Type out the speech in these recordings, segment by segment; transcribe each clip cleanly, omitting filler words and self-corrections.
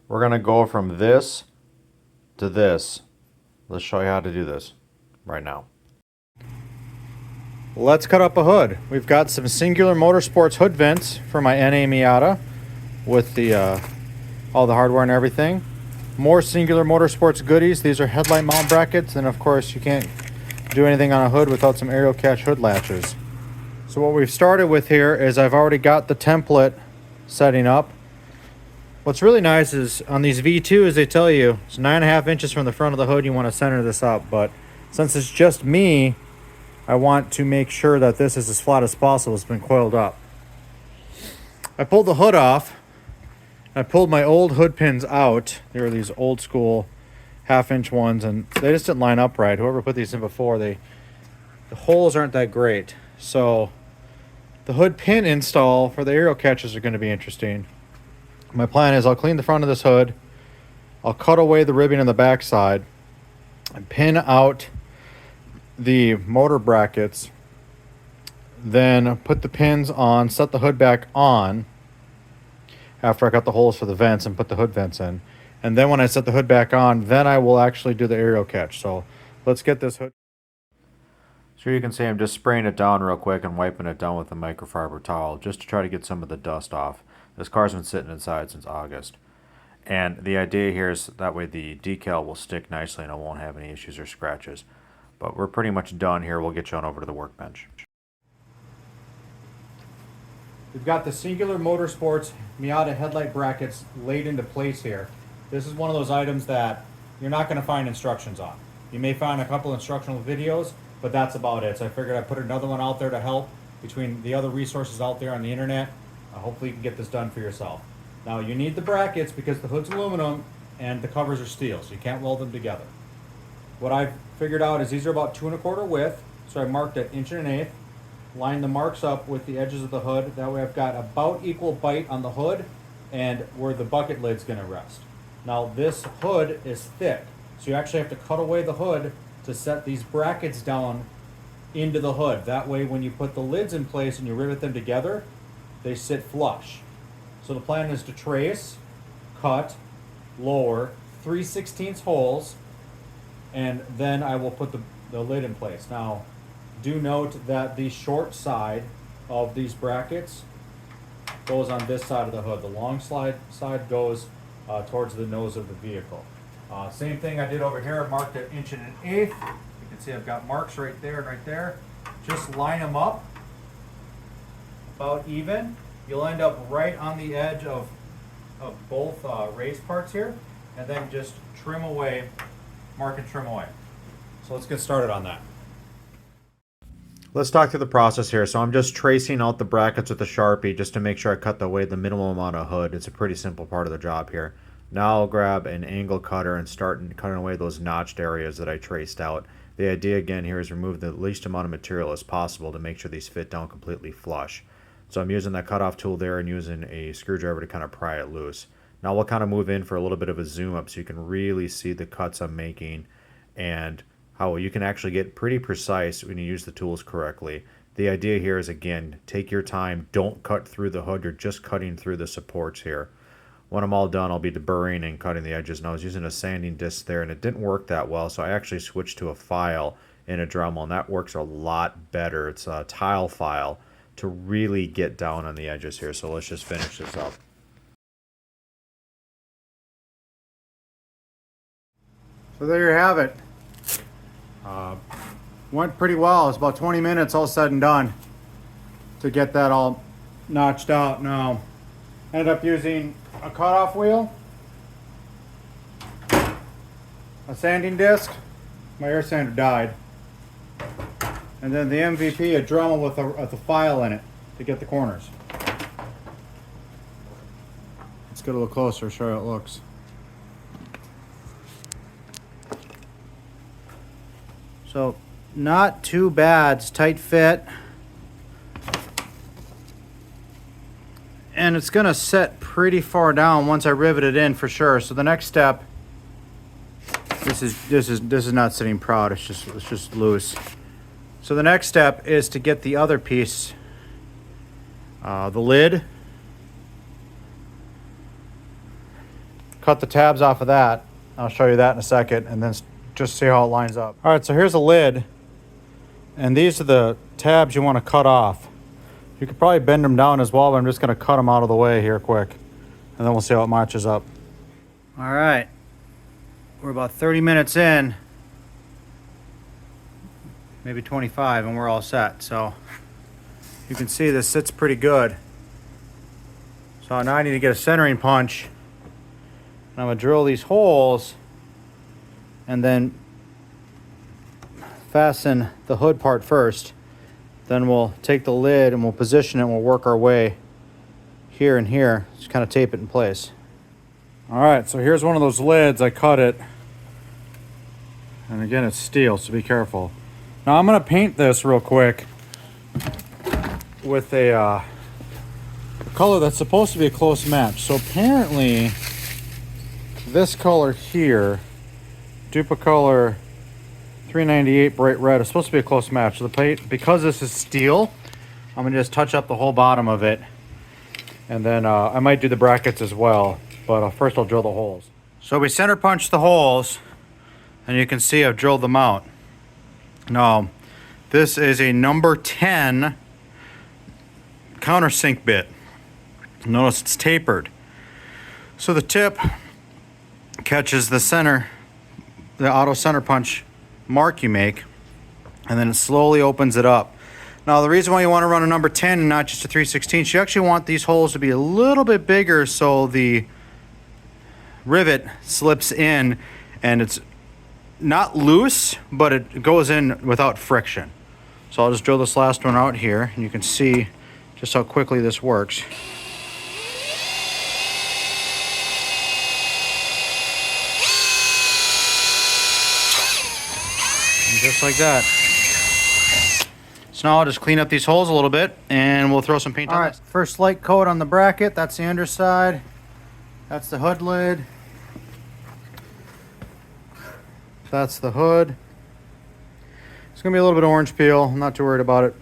We're going to go from this to this. Let's show you how to do this right now. Let's cut up a hood. We've got some Singular Motorsports hood vents for my NA Miata with the all the hardware and everything. More Singular Motorsports goodies. These are headlight mount brackets, and of course you can't do anything on a hood without some Aerocatch hood latches. So what we've started with here is I've already got the template setting up. What's really nice is on these V2s, they tell you it's 9.5 inches from the front of the hood. You want to center this up, but since it's just me, I want to make sure that this is as flat as possible. It's been coiled up. I pulled the hood off. I pulled my old hood pins out. They were these old school 1/2 inch ones, and they just didn't line up right. Whoever put these in before, the holes aren't that great. So the hood pin install for the Aerocatches are going to be interesting. My plan is I'll clean the front of this hood, I'll cut away the ribbing on the back side, and pin out the motor brackets, then put the pins on, set the hood back on after I cut the holes for the vents and put the hood vents in. And then when I set the hood back on, then I will actually do the Aerocatch. So let's get this hood. So you can see I'm just spraying it down real quick and wiping it down with a microfiber towel just to try to get some of the dust off. This car's been sitting inside since August. And the idea here is that way the decal will stick nicely and it won't have any issues or scratches. But we're pretty much done here. We'll get you on over to the workbench. We've got the Singular Motorsports Miata headlight brackets laid into place here. This is one of those items that you're not going to find instructions on. You may find a couple instructional videos, but that's about it. So I figured I'd put another one out there to help between the other resources out there on the internet. Hopefully you can get this done for yourself. Now you need the brackets because the hood's aluminum and the covers are steel, so you can't weld them together. What I've figured out is these are about 2 1/4 width, so I marked at 1.125. Line the marks up with the edges of the hood. That way I've got about equal bite on the hood and where the bucket lid's going to rest. Now this hood is thick, so you actually have to cut away the hood to set these brackets down into the hood. That way when you put the lids in place and you rivet them together, they sit flush. So the plan is to trace, cut, lower, 3/16 holes, and then I will put the lid in place. Now, do note that the short side of these brackets goes on this side of the hood. The long side goes towards the nose of the vehicle. Same thing I did over here, I marked at 1.125. You can see I've got marks right there and right there. Just line them up about even. You'll end up right on the edge of both raised parts here, and then just trim away, mark and trim away. So let's get started on that. Let's talk through the process here. So I'm just tracing out the brackets with a Sharpie just to make sure I cut away the minimum amount of hood. It's a pretty simple part of the job here. Now I'll grab an angle cutter and start cutting away those notched areas that I traced out. The idea again here is remove the least amount of material as possible to make sure these fit down completely flush. So I'm using that cutoff tool there and using a screwdriver to kind of pry it loose. Now we'll kind of move in for a little bit of a zoom up so you can really see the cuts I'm making and how you can actually get pretty precise when you use the tools correctly. The idea here is, again, take your time. Don't cut through the hood. You're just cutting through the supports here. When I'm all done, I'll be deburring and cutting the edges. And I was using a sanding disc there, and it didn't work that well, so I actually switched to a file in a Dremel, and that works a lot better. It's a tile file to really get down on the edges here. So let's just finish this up. So there you have it. Went pretty well. It's about 20 minutes all said and done to get that all notched out. Now, ended up using a cutoff wheel, a sanding disc, my air sander died, and then the MVP, a Dremel with a file in it to get the corners. Let's get a little closer, show you how it looks. So not too bad, it's tight fit. And it's gonna set pretty far down once I rivet it in for sure. So the next step, this is not sitting proud, it's just loose. So the next step is to get the other piece, the lid, cut the tabs off of that. I'll show you that in a second, and then just see how it lines up. All right, so here's a lid, and these are the tabs you want to cut off. You could probably bend them down as well, but I'm just going to cut them out of the way here quick, and then we'll see how it matches up. All right, we're about 30 minutes in, maybe 25, and we're all set. So you can see this sits pretty good. So now I need to get a centering punch. And I'm gonna drill these holes and then fasten the hood part first. Then we'll take the lid and we'll position it and we'll work our way here and here. Just kind of tape it in place. All right, so here's one of those lids. I cut it. And again, it's steel, so be careful. Now I'm gonna paint this real quick with a color that's supposed to be a close match. So apparently this color here, Duplicolor 398 bright red, is supposed to be a close match. So the paint, because this is steel, I'm gonna just touch up the whole bottom of it, and then I might do the brackets as well, but first I'll drill the holes. So we center punch the holes, and you can see I've drilled them out. Now this is a number 10 countersink bit. Notice it's tapered, so the tip catches the center, the auto center punch mark you make, and then it slowly opens it up. Now the reason why you want to run a number 10 and not just a 3/16, you actually want these holes to be a little bit bigger so the rivet slips in and it's not loose, but it goes in without friction. So I'll just drill this last one out here, and you can see just how quickly this works. Just like that. So now I'll just clean up these holes a little bit and we'll throw some paint on. All right, first light coat on the bracket. That's the underside. That's the hood lid. That's the hood. It's gonna be a little bit of orange peel. I'm not too worried about it.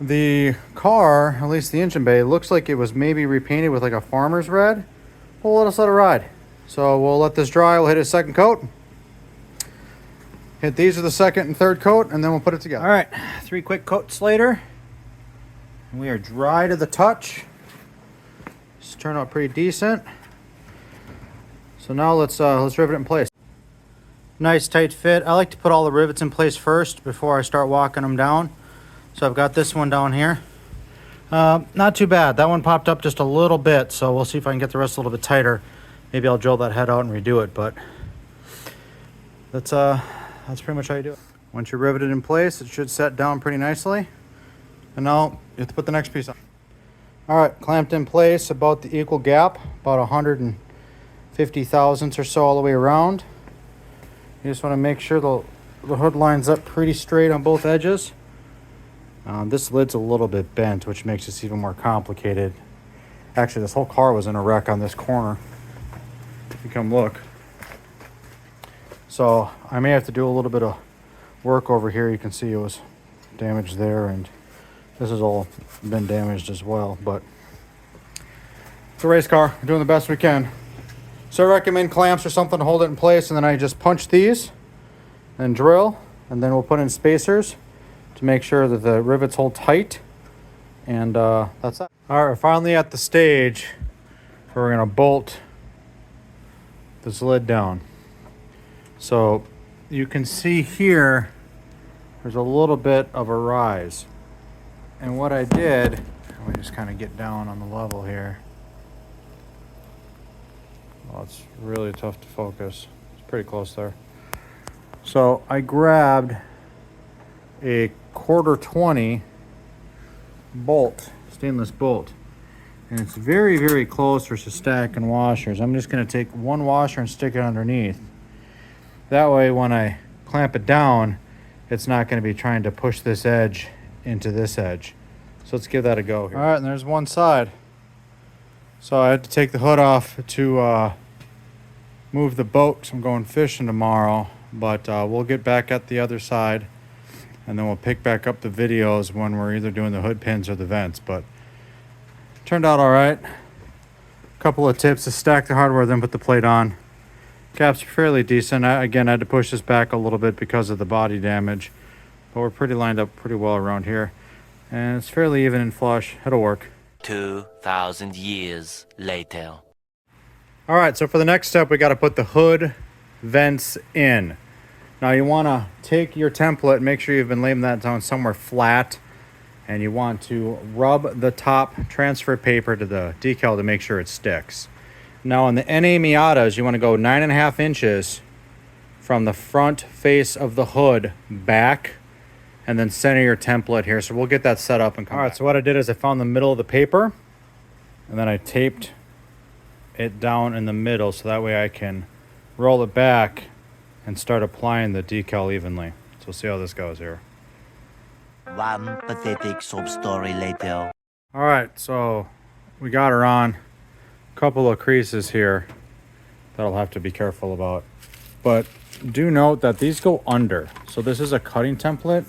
The car, at least the engine bay, looks like it was maybe repainted with like a farmer's red. Well, let it ride. So we'll let this dry. We'll hit a second coat. Hit these with the second and third coat, and then we'll put it together. All right, 3 quick coats later, and we are dry to the touch. It's turned out pretty decent. So now let's rivet it in place. Nice tight fit. I like to put all the rivets in place first before I start walking them down. So I've got this one down here. Not too bad. That one popped up just a little bit, so we'll see if I can get the rest a little bit tighter. Maybe I'll drill that head out and redo it, but that's pretty much how you do it. Once you're riveted in place, it should set down pretty nicely. And now you have to put the next piece on. All right, clamped in place, about the equal gap, about 150 thousandths or so all the way around. You just want to make sure the hood lines up pretty straight on both edges. This lid's a little bit bent, which makes this even more complicated. Actually, this whole car was in a wreck on this corner. If you come look. So I may have to do a little bit of work over here. You can see it was damaged there, and this has all been damaged as well, but it's a race car. We're doing the best we can. So I recommend clamps or something to hold it in place, and then I just punch these and drill, and then we'll put in spacers to make sure that the rivets hold tight, and that's it. All right, we're finally at the stage where we're gonna bolt this lid down. So you can see here, there's a little bit of a rise. And what I did, let me just kind of get down on the level here. Well, it's really tough to focus. It's pretty close there. So I grabbed a 1/4-20 bolt, stainless bolt. And it's very, very close versus stacking washers. I'm just gonna take one washer and stick it underneath. That way, when I clamp it down, it's not going to be trying to push this edge into this edge. So let's give that a go here. All right, and there's one side. So I had to take the hood off to move the boat, because I'm going fishing tomorrow. But we'll get back at the other side, and then we'll pick back up the videos when we're either doing the hood pins or the vents. But turned out all right. Couple of tips: to stack the hardware, then put the plate on. Cap's fairly decent. Again, I had to push this back a little bit because of the body damage, but we're pretty lined up pretty well around here, and it's fairly even and flush. It'll work. 2,000 years later. All right, so for the next step, we got to put the hood vents in. Now you want to take your template, make sure you've been laying that down somewhere flat, and you want to rub the top transfer paper to the decal to make sure it sticks. Now on the NA Miatas, you want to go 9.5 inches from the front face of the hood back, and then center your template here. So we'll get that set up and come back. All right, so what I did is I found the middle of the paper, and then I taped it down in the middle so that way I can roll it back and start applying the decal evenly. So we'll see how this goes here. One pathetic sob story later. All right, so we got her on. A couple of creases here that I'll have to be careful about. But do note that these go under. So this is a cutting template,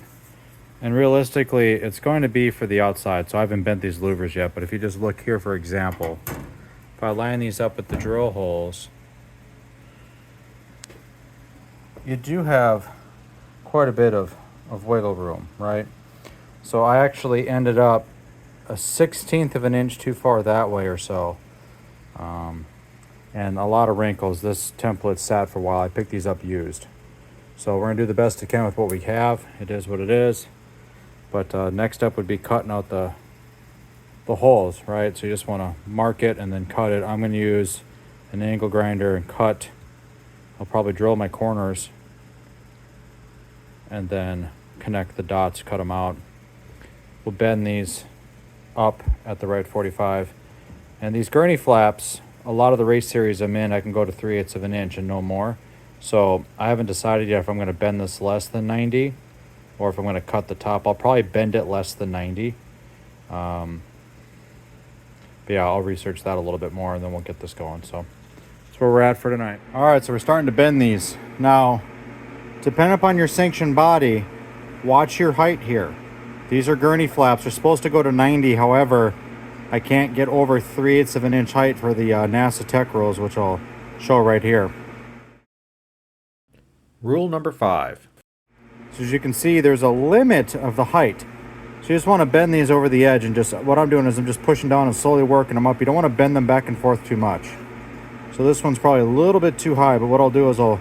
and realistically it's going to be for the outside. So I haven't bent these louvers yet, but if you just look here, for example, if I line these up at the drill holes, you do have quite a bit of wiggle room, right? So I actually ended up a 1/16 of an inch too far that way or so. And a lot of wrinkles. This template sat for a while. I picked these up used. So we're gonna do the best we can with what we have. It is what it is. But next up would be cutting out the holes, right? So you just wanna mark it and then cut it. I'm gonna use an angle grinder and cut. I'll probably drill my corners and then connect the dots, cut them out. We'll bend these up at the right 45. And these gurney flaps, a lot of the race series I'm in, I can go to 3/8 of an inch and no more. So I haven't decided yet if I'm going to bend this less than 90 or if I'm going to cut the top. I'll probably bend it less than 90. But yeah, I'll research that a little bit more and then we'll get this going. So that's where we're at for tonight. All right, so we're starting to bend these. Now, depending upon your sanctioned body, watch your height here. These are gurney flaps. They're supposed to go to 90. However, I can't get over 3/8 of an inch height for the NASA Tech rules, which I'll show right here. Rule number 5. So as you can see, there's a limit of the height. So you just want to bend these over the edge, and just what I'm doing is I'm just pushing down and slowly working them up. You don't want to bend them back and forth too much. So this one's probably a little bit too high, but what I'll do is I'll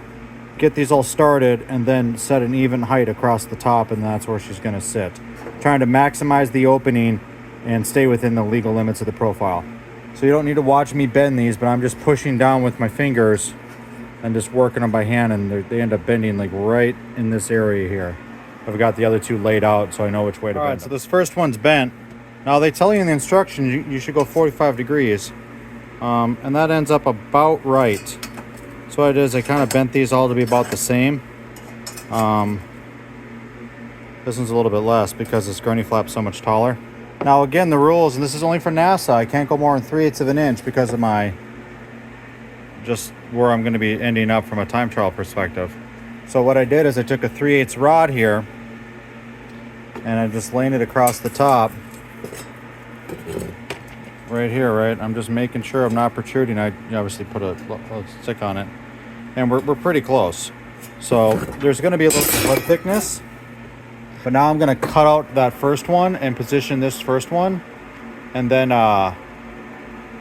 get these all started and then set an even height across the top, and that's where she's going to sit. Trying to maximize the opening and stay within the legal limits of the profile. So you don't need to watch me bend these, but I'm just pushing down with my fingers and just working them by hand, and they end up bending like right in this area here. I've got the other two laid out so I know which way to bend. All right, so this first one's bent. Now they tell you in the instructions you should go 45 degrees, and that ends up about right. So what it is, I kind of bent these all to be about the same. This one's a little bit less because this gurney flap's so much taller. Now again, the rules, and this is only for NASA, I can't go more than 3/8 of an inch because of my, just where I'm going to be ending up from a time trial perspective. So what I did is I took a 3/8 rod here and I just laying it across the top right here, right? I'm just making sure I'm not protruding. I obviously put a stick on it, and we're pretty close. So there's going to be a little hood thickness. But now I'm going to cut out that first one and position this first one, and then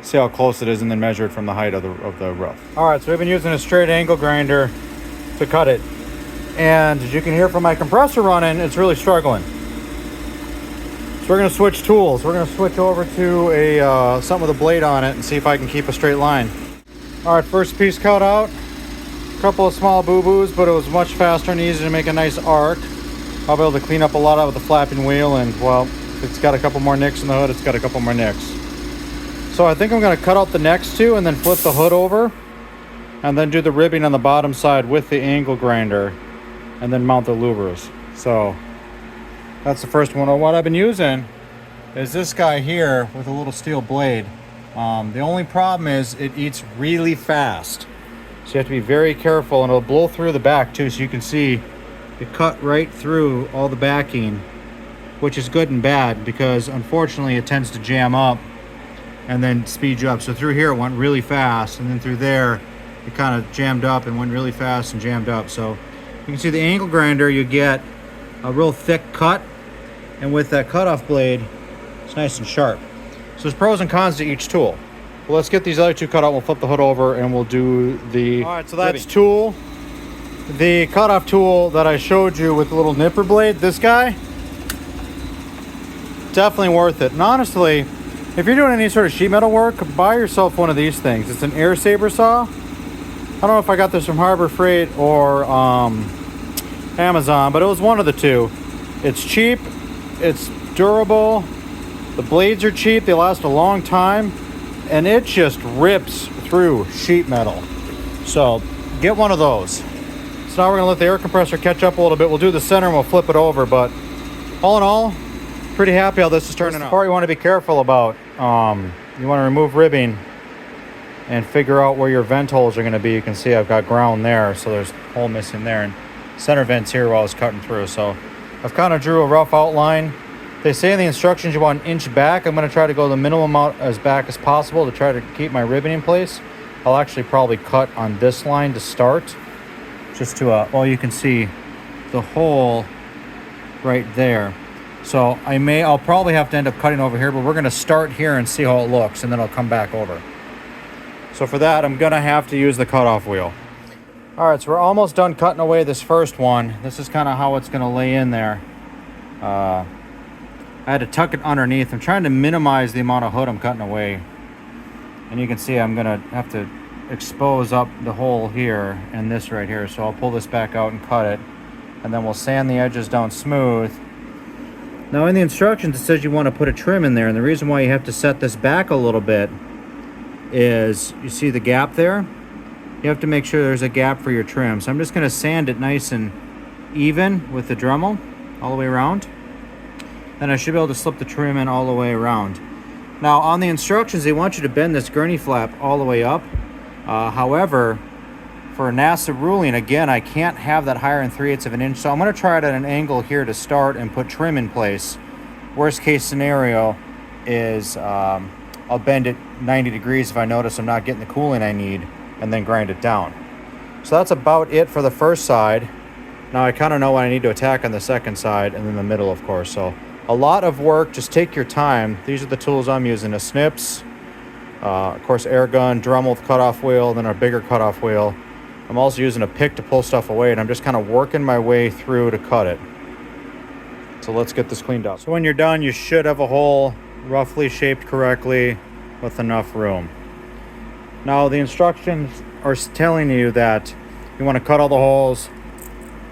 see how close it is, and then measure it from the height of the roof. All right, so we've been using a straight angle grinder to cut it. And as you can hear from my compressor running, it's really struggling. So we're going to switch tools. We're going to switch over to a something with a blade on it and see if I can keep a straight line. All right, first piece cut out. A couple of small boo-boos, but it was much faster and easier to make a nice arc. I'll be able to clean up a lot of the flapping wheel, and well, if it's got a couple more nicks in the hood, it's got a couple more nicks. So I think I'm going to cut out the next two and then flip the hood over and then do the ribbing on the bottom side with the angle grinder and then mount the louvers. So that's the first one. What I've been using is this guy here with a little steel blade. The only problem is it eats really fast. So you have to be very careful, and it'll blow through the back too, so you can see it cut right through all the backing, which is good and bad because unfortunately it tends to jam up and then speed you up. So through here it went really fast, and then through there it kind of jammed up and went really fast and jammed up. So you can see the angle grinder, you get a real thick cut, and with that cutoff blade, it's nice and sharp. So there's pros and cons to each tool. Well, let's get these other two cut out. We'll flip the hood over and we'll do the... All right, so that's tool. The cutoff tool that I showed you with the little nipper blade, this guy, definitely worth it. And honestly, if you're doing any sort of sheet metal work, buy yourself one of these things. It's an air saber saw. I don't know if I got this from Harbor Freight or Amazon, but it was one of the two. It's cheap, it's durable, the blades are cheap, they last a long time, and it just rips through sheet metal. So get one of those. So now we're gonna let the air compressor catch up a little bit. We'll do the center and we'll flip it over, but all in all, pretty happy how this is turning out. The part you want to be careful about, you want to remove ribbing and figure out where your vent holes are going to be. You can see I've got ground there, so there's a hole missing there, and center vents here while I was cutting through. So I've kind of drew a rough outline. They say in the instructions you want an inch back. I'm going to try to go the minimum amount as back as possible to try to keep my ribbon in place. I'll actually probably cut on this line to start, just to well, you can see the hole right there. So I'll probably have to end up cutting over here, but we're going to start here and see how it looks, and then I'll come back over. So for that, I'm going to have to use the cutoff wheel. All right, so we're almost done cutting away this first one. This is kind of how it's going to lay in there. I had to tuck it underneath. I'm trying to minimize the amount of hood I'm cutting away. And you can see I'm going to have to expose up the hole here and this right here. So I'll pull this back out and cut it. And then we'll sand the edges down smooth. Now in the instructions it says you want to put a trim in there, and the reason why you have to set this back a little bit is, you see the gap there? You have to make sure there's a gap for your trim. So I'm just going to sand it nice and even with the Dremel all the way around. Then I should be able to slip the trim in all the way around. Now on the instructions they want you to bend this gurney flap all the way up. However, for a NASA ruling, again, I can't have that higher than 3/8 of an inch, so I'm going to try it at an angle here to start and put trim in place. Worst case scenario is I'll bend it 90 degrees if I notice I'm not getting the cooling I need, and then grind it down. So that's about it for the first side. Now I kind of know what I need to attack on the second side, and then the middle, of course. So a lot of work, just take your time. These are the tools I'm using: a snips, of course air gun, Dremel with cutoff wheel, then a bigger cutoff wheel. I'm also using a pick to pull stuff away, and I'm just kind of working my way through to cut it. So let's get this cleaned up. So when you're done, you should have a hole roughly shaped correctly with enough room. Now the instructions are telling you that you want to cut all the holes,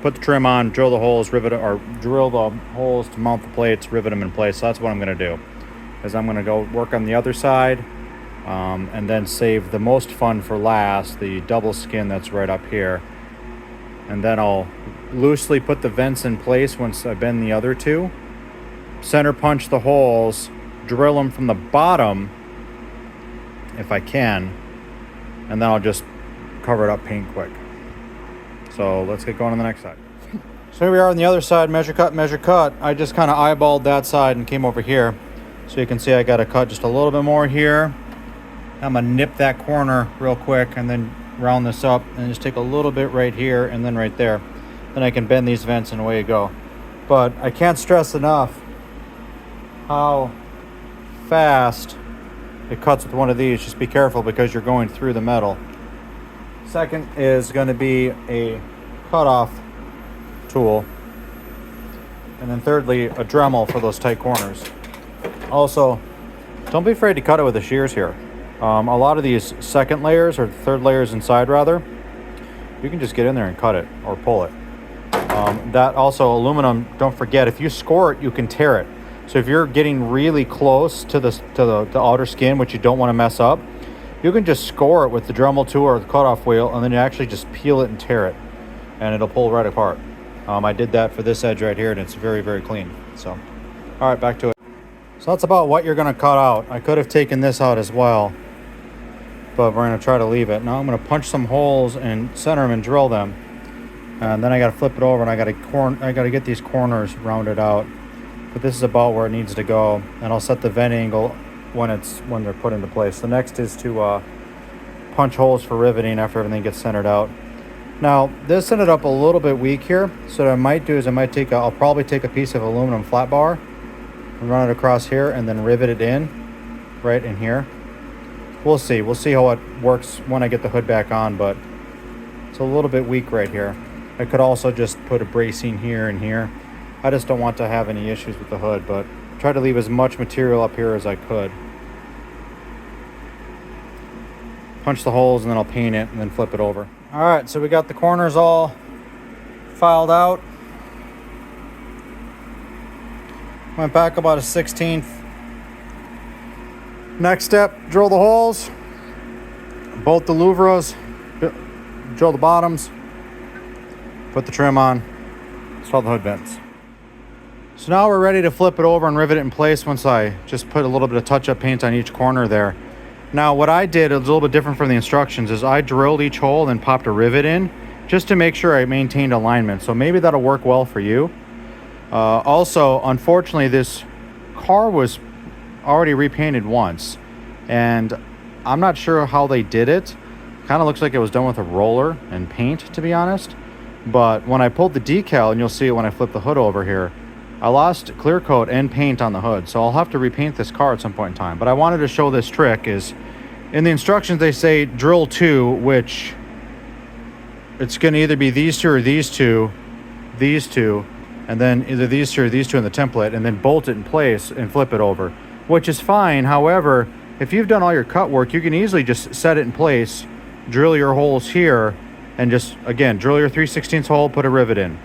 put the trim on, drill the holes, rivet or drill the holes to mount the plates, rivet them in place. So that's what I'm going to do. Is I'm going to go work on the other side. And then save the most fun for last, the double skin that's right up here. And then I'll loosely put the vents in place once I bend the other two. Center punch the holes, drill them from the bottom if I can, and then I'll just cover it up, paint quick. So let's get going on the next side. So here we are on the other side, measure cut, measure cut. I just kind of eyeballed that side and came over here. So you can see I got to cut just a little bit more here. I'm gonna nip that corner real quick and then round this up and just take a little bit right here and then right there. Then I can bend these vents and away you go. But I can't stress enough how fast it cuts with one of these. Just be careful because you're going through the metal. Second is going to be a cutoff tool. And then thirdly, a Dremel for those tight corners. Also, don't be afraid to cut it with the shears here. A lot of these second layers or third layers inside rather, you can just get in there and cut it or pull it. That also aluminum, don't forget, if you score it, you can tear it. So if you're getting really close to the outer skin, which you don't want to mess up, you can just score it with the Dremel tool or the cutoff wheel, and then you actually just peel it and tear it, and it'll pull right apart. I did that for this edge right here, and it's very, very clean. So, all right, back to it. So that's about what you're going to cut out. I could have taken this out as well, but we're going to try to leave it. Now I'm going to punch some holes and center them and drill them. And then I got to flip it over and I got to get these corners rounded out. But this is about where it needs to go. And I'll set the vent angle when they're put into place. The next is to punch holes for riveting after everything gets centered out. Now this ended up a little bit weak here, so what I might do is I'll probably take a piece of aluminum flat bar and run it across here and then rivet it in right in here. We'll see how it works when I get the hood back on, but it's a little bit weak right here. I could also just put a bracing here and here. I just don't want to have any issues with the hood, but try to leave as much material up here as I could. Punch the holes and then I'll paint it and then flip it over. All right, so we got the corners all filed out. Went back about a 1/16. Next step, drill the holes, bolt the louvres, drill the bottoms, put the trim on, install the hood vents. So now we're ready to flip it over and rivet it in place once I just put a little bit of touch-up paint on each corner there. Now what I did, it was a little bit different from the instructions, is I drilled each hole and popped a rivet in just to make sure I maintained alignment. So maybe that'll work well for you. Also, unfortunately, this car was already repainted once, and I'm not sure how they did it. Kind of looks like it was done with a roller and paint, to be honest. But when I pulled the decal, and you'll see it when I flip the hood over here, I lost clear coat and paint on the hood, so I'll have to repaint this car at some point in time. But I wanted to show this trick. Is in the instructions they say drill 2, which it's going to either be these two or these two, and then either these two or these two in the template, and then bolt it in place and flip it over, which is fine. However, if you've done all your cut work, you can easily just set it in place, drill your holes here, and just, again, drill your 3/16 hole, put a rivet in.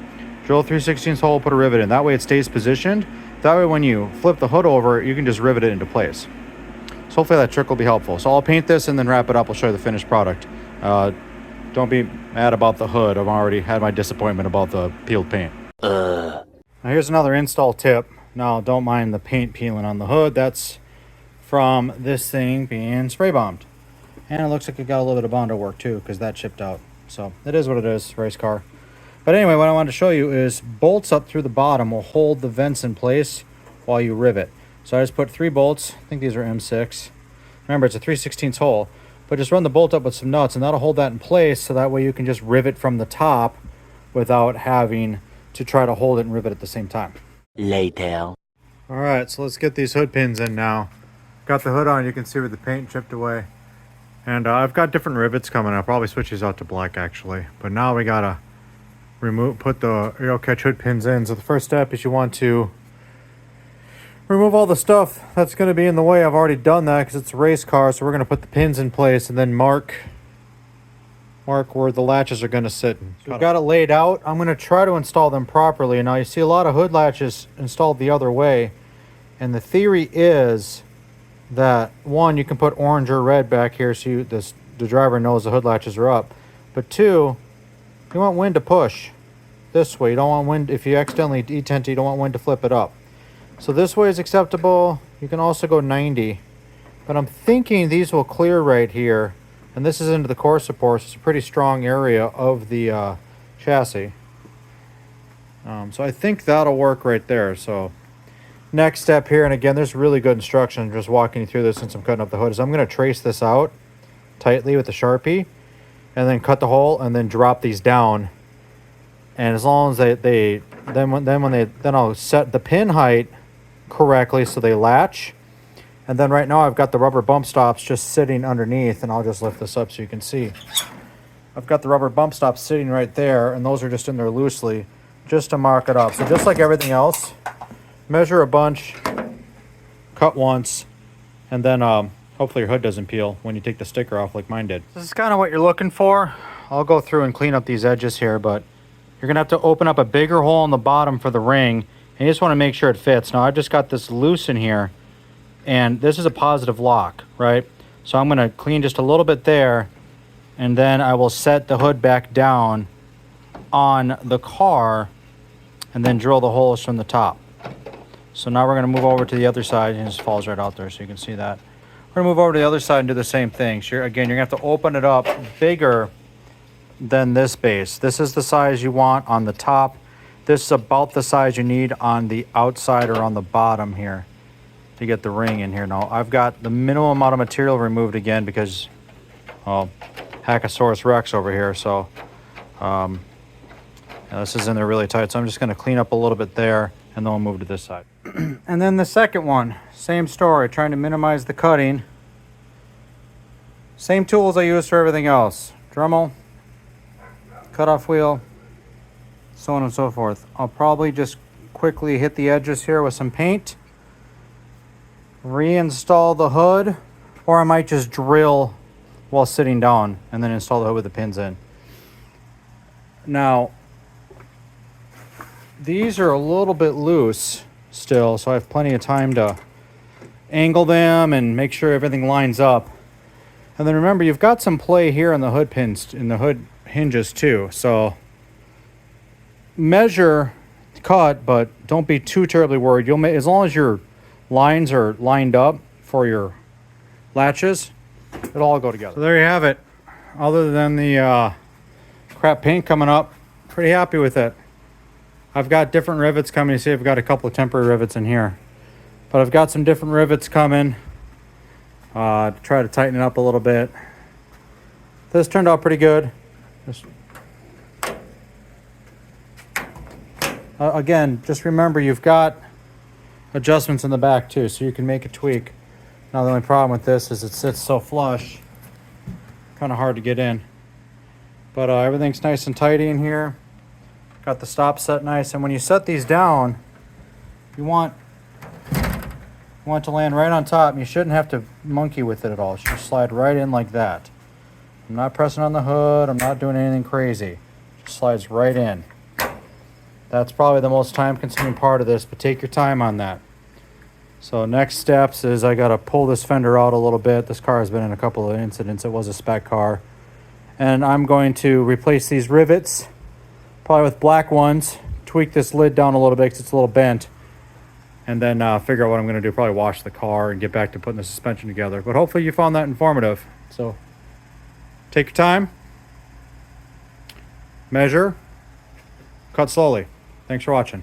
Drill a 3/16 hole, put a rivet in. That way it stays positioned. That way when you flip the hood over, you can just rivet it into place. So hopefully that trick will be helpful. So I'll paint this and then wrap it up. I'll show you the finished product. Don't be mad about the hood. I've already had my disappointment about the peeled paint. Now here's another install tip. Now don't mind the paint peeling on the hood. That's from this thing being spray bombed. And it looks like it got a little bit of Bondo work too, because that chipped out. So it is what it is, race car. But anyway, what I wanted to show you is bolts up through the bottom will hold the vents in place while you rivet. So I just put 3 bolts. I think these are M6. Remember, it's a 3/16 hole. But just run the bolt up with some nuts, and that'll hold that in place, so that way you can just rivet from the top without having to try to hold it and rivet at the same time. Later. All right, so let's get these hood pins in now. Got the hood on. You can see where the paint chipped away. And I've got different rivets coming. I'll probably switch these out to black, actually. But now we got to put the Aerocatch hood pins in. So the first step is you want to remove all the stuff that's going to be in the way. I've already done that because it's a race car. So we're going to put the pins in place and then mark where the latches are going to sit. So we've got it laid out. I'm going to try to install them properly. Now you see a lot of hood latches installed the other way. And the theory is that, one, you can put orange or red back here so the driver knows the hood latches are up. But 2, you want wind to push this way. You don't want wind, if you accidentally detent it, you don't want wind to flip it up. So this way is acceptable. You can also go 90. But I'm thinking these will clear right here. And this is into the core support. So it's a pretty strong area of the chassis. So I think that'll work right there. So next step here, and again, there's really good instructions just walking you through this since I'm cutting up the hood, is I'm going to trace this out tightly with a Sharpie and then cut the hole and then drop these down. And as long as then I'll set the pin height correctly so they latch. And then right now I've got the rubber bump stops just sitting underneath, and I'll just lift this up so you can see. I've got the rubber bump stops sitting right there, and those are just in there loosely just to mark it up. So just like everything else, measure a bunch, cut once, and then hopefully your hood doesn't peel when you take the sticker off like mine did. This is kind of what you're looking for. I'll go through and clean up these edges here, but you're going to have to open up a bigger hole in the bottom for the ring, and you just want to make sure it fits. Now, I've just got this loose in here, and this is a positive lock, right? So I'm going to clean just a little bit there, and then I will set the hood back down on the car and then drill the holes from the top. So now we're going to move over to the other side, and it just falls right out there so you can see that. We're going to move over to the other side and do the same thing. So again, you're going to have to open it up bigger than this base. This is the size you want on the top. This is about the size you need on the outside or on the bottom here. to get the ring in here. Now I've got the minimum amount of material removed again because, well, Hackosaurus Rex over here. So now this is in there really tight. So I'm just going to clean up a little bit there, and then we'll move to this side. And then the second one, same story, trying to minimize the cutting. Same tools I use for everything else. Dremel, cutoff wheel, so on and so forth. I'll probably just quickly hit the edges here with some paint, reinstall the hood, or I might just drill while sitting down and then install the hood with the pins in. Now, these are a little bit loose still, so I have plenty of time to angle them and make sure everything lines up. And then remember, you've got some play here in the hood pins, in the hood hinges too. So measure, cut, but don't be too terribly worried. You'll make, as long as your lines are lined up for your latches, it'll all go together. So there you have it. Other than the crap paint coming up, pretty happy with it. I've got different rivets coming. You see I've got a couple of temporary rivets in here, but I've got some different rivets coming to try to tighten it up a little bit. This turned out pretty good. Again, just remember you've got adjustments in the back too, so you can make a tweak. Now the only problem with this is it sits so flush, kind of hard to get in. But everything's nice and tidy in here. Got the stop set nice, and when you set these down, you want to land right on top. You shouldn't have to monkey with it at all. It should slide right in like that. I'm not pressing on the hood. I'm not doing anything crazy. It just slides right in. That's probably the most time-consuming part of this, but take your time on that. So next steps is I got to pull this fender out a little bit. This car has been in a couple of incidents. It was a spec car. And I'm going to replace these rivets, probably with black ones, tweak this lid down a little bit because it's a little bent, and then figure out what I'm going to do. Probably wash the car and get back to putting the suspension together. But hopefully you found that informative. So take your time, measure, cut slowly. Thanks for watching.